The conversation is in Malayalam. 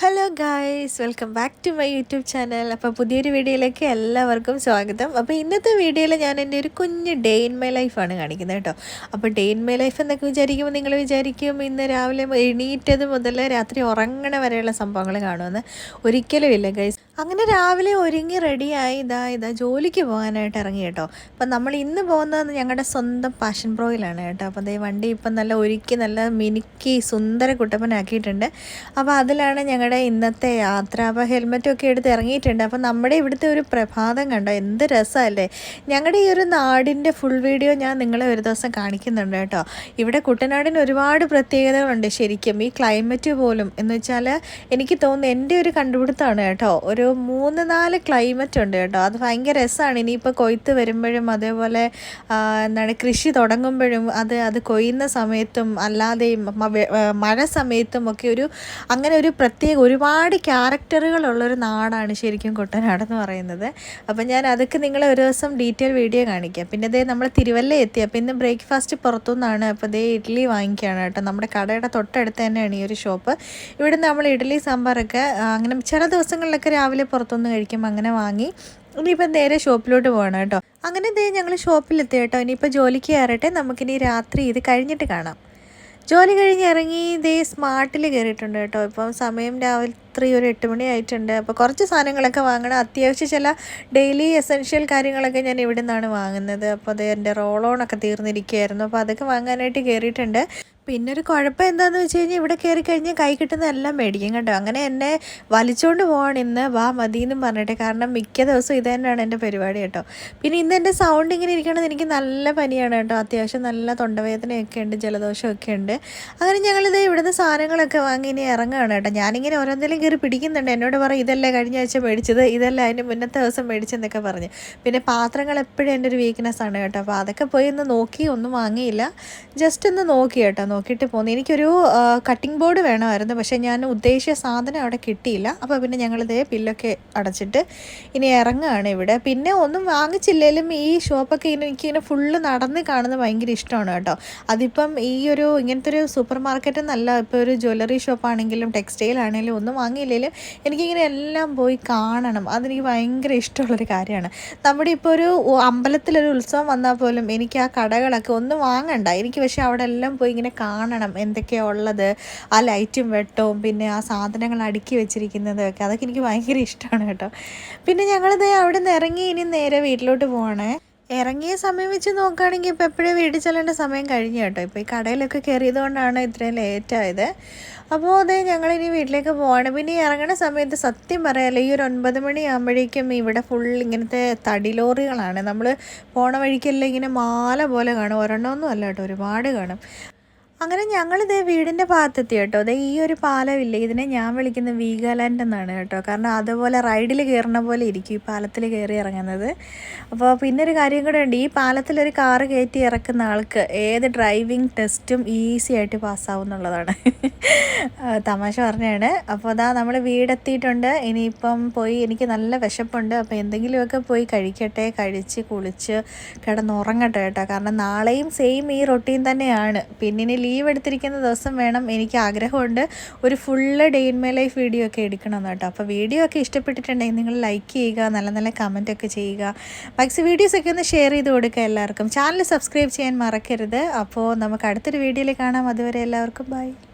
Hello guys, welcome back to my YouTube channel. അപ്പോൾ പുതിയൊരു വീഡിയോയിലേക്ക് എല്ലാവർക്കും സ്വാഗതം. അപ്പോൾ ഇന്നത്തെ വീഡിയോയിൽ ഞാൻ എൻ്റെ ഒരു കുഞ്ഞ് ഡേ ഇൻ മൈ ലൈഫാണ് കാണിക്കുന്നത് കേട്ടോ. അപ്പോൾ ഡേ ഇൻ മൈ ലൈഫ് എന്നൊക്കെ വിചാരിക്കുമ്പോൾ നിങ്ങൾ വിചാരിക്കും ഇന്ന് രാവിലെ എണീറ്റത് മുതൽ രാത്രി ഉറങ്ങണ വരെയുള്ള സംഭവങ്ങൾ കാണുമെന്ന്. ഒരിക്കലും ഇല്ല ഗൈസ്. അങ്ങനെ രാവിലെ ഒരുങ്ങി റെഡിയായി ഇതാ ജോലിക്ക് പോകാനായിട്ട് ഇറങ്ങി കേട്ടോ. അപ്പം നമ്മൾ ഇന്ന് പോകുന്നത് ഞങ്ങളുടെ സ്വന്തം പാഷൻ പ്രോയിലാണ് കേട്ടോ. അപ്പോൾ അതേ വണ്ടി ഇപ്പം നല്ല ഒരുക്കി നല്ല മിനുക്കി സുന്ദര കുട്ടപ്പനാക്കിയിട്ടുണ്ട്. അപ്പോൾ അതിലാണ് ഞങ്ങളുടെ ഇന്നത്തെ യാത്ര. അപ്പോൾ ഹെൽമെറ്റൊക്കെ എടുത്ത് ഇറങ്ങിയിട്ടുണ്ട്. അപ്പോൾ നമ്മുടെ ഇവിടുത്തെ ഒരു പ്രഭാതം കണ്ടോ, എന്ത് രസമല്ലേ. ഞങ്ങളുടെ ഈ ഒരു നാടിൻ്റെ ഫുൾ വീഡിയോ ഞാൻ നിങ്ങളെ ഒരു ദിവസം കാണിക്കുന്നുണ്ട് കേട്ടോ. ഇവിടെ കുട്ടനാടിന് ഒരുപാട് പ്രത്യേകതകളുണ്ട് ശരിക്കും. ഈ ക്ലൈമറ്റ് പോലും എന്ന് വെച്ചാൽ എനിക്ക് തോന്നുന്നു എൻ്റെ ഒരു കണ്ടുപിടുത്തമാണ് കേട്ടോ. ഒരു 3-4 ക്ലൈമറ്റ് ഉണ്ട് കേട്ടോ. അത് ഭയങ്കര രസമാണ്. ഇനിയിപ്പോൾ കൊയ്ത്ത് വരുമ്പോഴും അതേപോലെ കൃഷി തുടങ്ങുമ്പോഴും അത് കൊയ്യുന്ന സമയത്തും അല്ലാതെയും മഴ സമയത്തും ഒക്കെ അങ്ങനെ ഒരു പ്രത്യേക ഒരുപാട് ക്യാരക്ടറുകളുള്ളൊരു നാടാണ് ശരിക്കും കുട്ടനാടെന്ന് പറയുന്നത്. അപ്പം ഞാൻ അതൊക്കെ നിങ്ങളെ ഒരു ദിവസം ഡീറ്റെയിൽ വീഡിയോ കാണിക്കാം. പിന്നെ അതേ നമ്മൾ തിരുവല്ല എത്തി. അപ്പോൾ ഇന്ന് ബ്രേക്ക്ഫാസ്റ്റ് പുറത്തുനിന്നാണ്. അപ്പോൾ അതേ ഇഡ്ഡലി വാങ്ങിക്കുകയാണ് കേട്ടോ. നമ്മുടെ കടയുടെ തൊട്ടടുത്ത് തന്നെയാണ് ഈ ഒരു ഷോപ്പ്. ഇവിടെ നമ്മൾ ഇഡ്ഡലി സാമ്പാറൊക്കെ അങ്ങനെ ചില ദിവസങ്ങളിലൊക്കെ രാവിലെ പുറത്തുനിന്ന് കഴിക്കും. അങ്ങനെ വാങ്ങി ഇനിയിപ്പോൾ നേരെ ഷോപ്പിലോട്ട് പോകണം കേട്ടോ. അങ്ങനെ ഞങ്ങൾ ഷോപ്പിലെത്തി കേട്ടോ. ഇനിയിപ്പോൾ ജോലിക്ക് കയറട്ടെ. നമുക്കിനി രാത്രി ഇത് കഴിഞ്ഞിട്ട് കാണാം. ജോലി കഴിഞ്ഞ് ഇറങ്ങി സ്മാർട്ടിൽ കയറിയിട്ടുണ്ട് കേട്ടോ. ഇപ്പം സമയം രാത്രി ഒരു 8 മണി ആയിട്ടുണ്ട്. അപ്പോൾ കുറച്ച് സാധനങ്ങളൊക്കെ വാങ്ങണം. അത്യാവശ്യം ചില ഡെയിലി എസെൻഷ്യൽ കാര്യങ്ങളൊക്കെ ഞാൻ ഇവിടെ നിന്നാണ് വാങ്ങുന്നത്. അപ്പോൾ അത് എൻ്റെ റോളോണൊക്കെ തീർന്നിരിക്കുകയായിരുന്നു. അപ്പോൾ അതൊക്കെ വാങ്ങാനായിട്ട് കയറിയിട്ടുണ്ട്. പിന്നെ ഒരു കുഴപ്പം എന്താണെന്ന് വെച്ച് കഴിഞ്ഞാൽ ഇവിടെ കയറി കഴിഞ്ഞാൽ കൈ കിട്ടുന്ന എല്ലാം മേടിക്കും കേട്ടോ. അങ്ങനെ എന്നെ വലിച്ചുകൊണ്ട് പോവാണ് ഇന്ന്, വാ മതിയെന്നും പറഞ്ഞിട്ട്. കാരണം മിക്ക ദിവസവും ഇത് തന്നെയാണ് എൻ്റെ പരിപാടി കേട്ടോ. പിന്നെ ഇന്ന് എൻ്റെ സൗണ്ട് ഇങ്ങനെ ഇരിക്കണമെന്ന് എനിക്ക് നല്ല പനിയാണ് കേട്ടോ. അത്യാവശ്യം നല്ല തൊണ്ടവേദനയൊക്കെ ഉണ്ട്, ജലദോഷമൊക്കെ ഉണ്ട്. അങ്ങനെ ഞങ്ങളിത് ഇവിടുന്ന് സാധനങ്ങളൊക്കെ വാങ്ങി ഇനി ഇറങ്ങുകയാണ് കേട്ടോ. ഞാനിങ്ങനെ ഓരോന്നിലും കയറി പിടിക്കുന്നുണ്ട്. എന്നോട് പറയും ഇതല്ലേ കഴിഞ്ഞ ആഴ്ച മേടിച്ചത്, ഇതല്ല അതിന് മുന്നത്തെ ദിവസം മേടിച്ചെന്നൊക്കെ പറഞ്ഞ്. പിന്നെ പാത്രങ്ങൾ എപ്പോഴും എൻ്റെ ഒരു വീക്ക്നെസ് ആണ് കേട്ടോ. അപ്പോൾ അതൊക്കെ പോയി ഒന്ന് നോക്കി, ഒന്നും വാങ്ങിയില്ല, ജസ്റ്റ് ഒന്ന് നോക്കി കേട്ടോ. നോക്കിയിട്ട് പോന്നു. എനിക്കൊരു കട്ടിംഗ് ബോർഡ് വേണമായിരുന്നു, പക്ഷേ ഞാൻ ഉദ്ദേശിച്ച സാധനം അവിടെ കിട്ടിയില്ല. അപ്പോൾ പിന്നെ ഞങ്ങളിതേ ബില്ലൊക്കെ അടച്ചിട്ട് ഇനി ഇറങ്ങുകയാണ് ഇവിടെ. പിന്നെ ഒന്നും വാങ്ങിച്ചില്ലെങ്കിലും ഈ ഷോപ്പൊക്കെ എനിക്കിങ്ങനെ ഫുള്ള് നടന്ന് കാണുന്നത് ഭയങ്കര ഇഷ്ടമാണ് കേട്ടോ. അതിപ്പം ഇങ്ങനത്തെ ഒരു സൂപ്പർ മാർക്കറ്റ് എന്നല്ല, ഇപ്പോൾ ഒരു ജ്വല്ലറി ഷോപ്പാണെങ്കിലും ടെക്സ്റ്റൈൽ ആണെങ്കിലും ഒന്നും വാങ്ങിയില്ലെങ്കിലും എനിക്കിങ്ങനെ എല്ലാം പോയി കാണണം. അതെനിക്ക് ഭയങ്കര ഇഷ്ടമുള്ളൊരു കാര്യമാണ്. നമ്മുടെ ഇപ്പോൾ ഒരു അമ്പലത്തിലൊരു ഉത്സവം വന്നാൽ പോലും എനിക്ക് ആ കടകളൊക്കെ ഒന്നും വാങ്ങണ്ട, എനിക്ക് പക്ഷേ അവിടെ എല്ലാം പോയി ഇങ്ങനെ കാണണം എന്തൊക്കെയാണ് ഉള്ളത്, ആ ലൈറ്റും വെട്ടവും പിന്നെ ആ സാധനങ്ങൾ അടുക്കി വെച്ചിരിക്കുന്നതൊക്കെ, അതൊക്കെ എനിക്ക് ഭയങ്കര ഇഷ്ടമാണ് കേട്ടോ. പിന്നെ ഞങ്ങളിത് അവിടെ നിന്ന് ഇറങ്ങി ഇനി നേരെ വീട്ടിലോട്ട് പോവാണേ. ഇറങ്ങിയ സമയം വെച്ച് നോക്കുകയാണെങ്കിൽ ഇപ്പോൾ എപ്പോഴും വീട്ടിൽ ചെല്ലേണ്ട സമയം കഴിഞ്ഞു കേട്ടോ. ഇപ്പോൾ ഈ കടയിലൊക്കെ കയറിയത് കൊണ്ടാണ് ഇത്രയും ലേറ്റായത്. അപ്പോൾ ഞങ്ങളിനി വീട്ടിലേക്ക് പോവാണ്. പിന്നെ ഈ ഇറങ്ങുന്ന സമയത്ത് സത്യം പറയാമല്ലോ, ഈ ഒരു 9 മണി ആകുമ്പോഴേക്കും ഇവിടെ ഫുൾ ഇങ്ങനത്തെ തടി ലോറികളാണ്. നമ്മൾ പോണ വഴിക്കെല്ലാം ഇങ്ങനെ മാല പോലെ കാണും. ഒരെണ്ണമൊന്നും അല്ല കേട്ടോ, ഒരുപാട് കാണും. അങ്ങനെ ഞങ്ങളിത് വീടിൻ്റെ ഭാഗത്തെത്തി കേട്ടോ. ഈ ഒരു പാലമില്ലേ, ഇതിനെ ഞാൻ വിളിക്കുന്നത് വീഗാലാൻഡ് എന്നാണ് കേട്ടോ. കാരണം അതുപോലെ റൈഡിൽ കയറുന്ന പോലെ ഇരിക്കും ഈ പാലത്തിൽ കയറി ഇറങ്ങുന്നത്. അപ്പോൾ പിന്നെ ഒരു കാര്യം കൂടെ ഉണ്ട്, ഈ പാലത്തിലൊരു കാറ് കയറ്റി ഇറക്കുന്ന ആൾക്ക് ഏത് ഡ്രൈവിംഗ് ടെസ്റ്റും ഈസി ആയിട്ട് പാസ്സാവും എന്നുള്ളതാണ്. തമാശ പറഞ്ഞാണ്. അപ്പോൾ നമ്മൾ വീടെത്തിയിട്ടുണ്ട്. ഇനിയിപ്പം പോയി എനിക്ക് നല്ല വിശപ്പുണ്ട്. അപ്പോൾ എന്തെങ്കിലുമൊക്കെ പോയി കഴിക്കട്ടെ, കഴിച്ച് കുളിച്ച് കിടന്നുറങ്ങട്ടെ കേട്ടോ. കാരണം നാളെയും സെയിം ഈ റൊട്ടീൻ തന്നെയാണ്. പിന്നെ ലീവ് എടുത്തിരിക്കുന്ന ദിവസം വേണം. എനിക്ക് ആഗ്രഹമുണ്ട് ഒരു full day in my life video ഒക്കെ എടുക്കണമെന്ന് കേട്ടോ. അപ്പോൾ വീഡിയോ ഒക്കെ ഇഷ്ടപ്പെട്ടിട്ടുണ്ടെങ്കിൽ നിങ്ങൾ ലൈക്ക് ചെയ്യുക, നല്ല നല്ല കമൻറ്റൊക്കെ ചെയ്യുക, മാക്സിമം വീഡിയോസൊക്കെ ഒന്ന് ഷെയർ ചെയ്ത് കൊടുക്കുക എല്ലാവർക്കും. ചാനൽ സബ്സ്ക്രൈബ് ചെയ്യാൻ മറക്കരുത്. അപ്പോൾ നമുക്ക് അടുത്തൊരു വീഡിയോയിൽ കാണാം. അതുവരെ എല്ലാവർക്കും ബൈ.